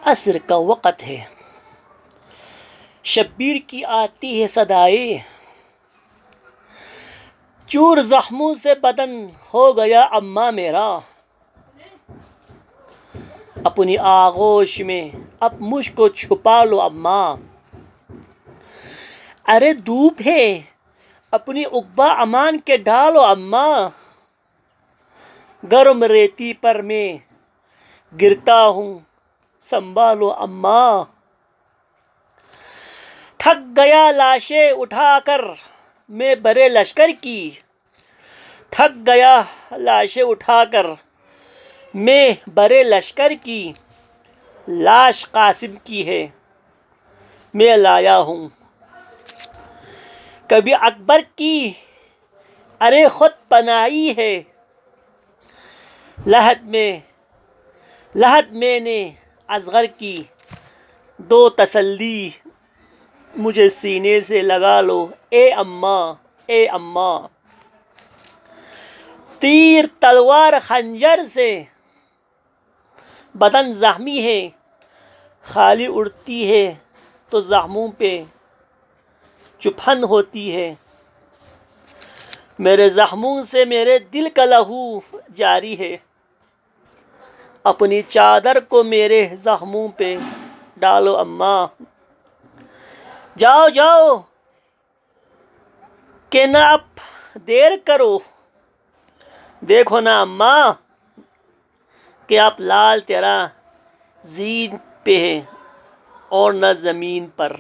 عصر کا وقت ہے، شبیر کی آتی ہے صدائیں، چور زخموں سے بدن ہو گیا اماں میرا، اپنی آغوش میں اب مجھ کو چھپا لو اماں، ارے دھوپ ہے اپنی عقبہ امان کے ڈالو اماں، گرم ریتی پر میں گرتا ہوں سنبھالو اماں، تھک گیا لاشیں اٹھا کر میں برے لشکر کی، تھک گیا لاشیں اٹھا کر میں برے لشکر کی، لاش قاسم کی ہے میں لایا ہوں، کبھی اکبر کی ارے خود پناہی ہے، لحد میں نے اصغر کی دو تسلی، مجھے سینے سے لگا لو اے اماں اے اماں، تیر تلوار خنجر سے بدن زخمی ہے، خالی اڑتی ہے تو زخموں پہ چبھن ہوتی ہے، میرے زخموں سے میرے دل کا لہو جاری ہے، اپنی چادر کو میرے زخموں پہ ڈالو اماں، جاؤ جاؤ کہ نہ اب دیر کرو، دیکھو نا اماں کہ اب لال تیرا زین پہ ہے اور نہ زمین پر۔